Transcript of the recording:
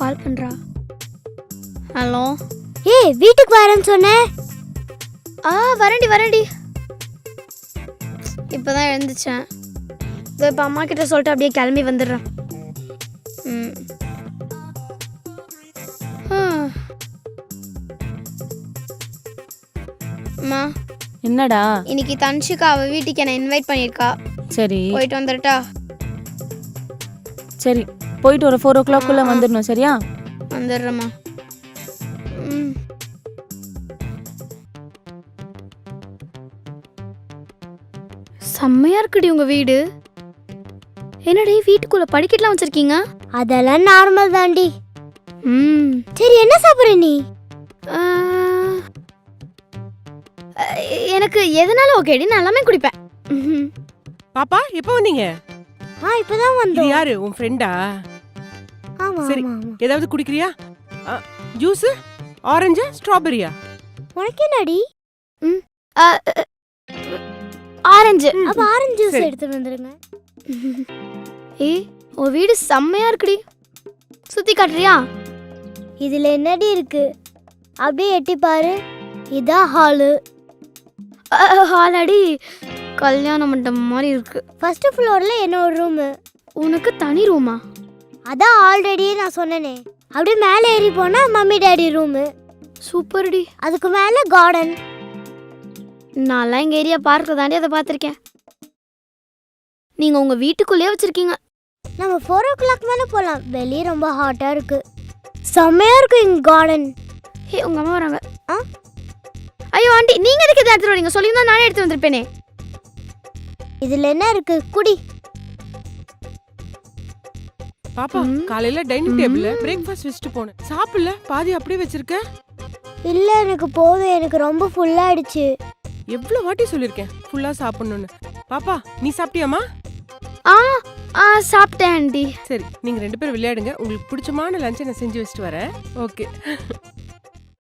கால் பண்றா. ஹலோ. ஏய் வீட்டுக்கு வரேன்னு சொன்னேன். வரேன்டி. இப்பதான் எழுந்துச்சேன். இப்போ அம்மா கிட்ட சொல்லிட்டு அப்படியே கிளம்பி வந்துடுறேன். அம்மா. என்னடா? இன்னைக்கு தன்ஷிகா அவ வீட்டுக்கு என்ன இன்வைட் பண்ணியிருக்கா. சரி போயிட்டு வந்துட்டா. சரி போயிட்டு ஒரு 4 o'clock வந்துடணும். சரியா? வந்துடுறேம்மா. செம்மையா இருக்குடி உங்க வீடு. என்னடி வீட்டுக்குள்ள படிக்கட்டுலாம் வச்சிருக்கீங்க? அதெல்லாம் நார்மல் தாண்டி. சரி என்ன சாப்பிடுற நீ? எனக்கு எதனால ஓகேடி, நான் எல்லாமே குடிப்பேன். பாப்பா எப்போ வந்தீங்க? இப்பதான் இது வந்தோம். யாரு உன் ஃப்ரெண்டா? ஆமா சரி. ஆமா ஆமா. ஏதாவது குடிக்கிறியா? Juice, orange, ஸ்ட்ராபெரியா? உனக்கு என்னடி? ஆரஞ்சு. அப்ப ஆரஞ்சு ஜூஸ் சரி. எடுத்து வந்துருங்க. உன் வீடு செம்மையா இருக்குடி. சுத்தி காட்டுறியா? இதுல என்னடி இருக்கு? அப்படியே எட்டி பாரு. இதான் ஹாலு. ஹாலடி கல்யாண மண்டபம் மாதிரி இருக்கு. ஃபர்ஸ்ட் ஃப்ளோர்ல என்னோட ரூம். உனக்கு தனி ரூமா? அதான் ஆல்ரெடி நான் சொன்னனே. அப்படியே மேலே ஏறி போனா மம்மி டாடி ரூம். சூப்பர்டி. அதுக்கு மேல கார்டன். நான்லாம் எங்க ஏரியா பார்க்ல தாண்டி அதை பார்த்துருக்கேன். நீங்க உங்க வீட்டுக்குள்ளேயே வச்சிருக்கீங்க. நம்ம 4 o'clock மேல போலாம். வெளியே ரொம்ப ஹாட்டா இருக்கு. செம்மையா இருக்கு இங்க கார்டன். உங்க அம்மா வராங்க. ஐயோ ஆண்டி, நீங்க எதுக்கு இதை எடுத்துட்டு வரீங்க? சொல்லியிருந்தா நானே எடுத்து வந்திருப்பேனே. இதுல என்ன இருக்கு? குடி. பாப்பா காலையில டைனிங் டேபிள்ல பிரேக்ஃபாஸ்ட் வச்சுட்டு போனேன். சாப்பிடல, பாதி அப்படியே வச்சிருக்க. இல்ல எனக்கு போதும். எனக்கு ரொம்ப ஃபுல்லா ஆயிடுச்சு. எவ்வளவு வாட்டி சொல்லிருக்கேன் ஃபுல்லா சாப்பிடணும்னு. பாப்பா நீ சாப்பிட்டியாமா? சாப்பிட்டேன் ஆண்டி. சரி நீங்க 2 பேரும் விளையாடுங்க. உங்களுக்கு பிடிச்சமான லஞ்சை நான் செஞ்சு வச்சுட்டு வரேன். ஓகே.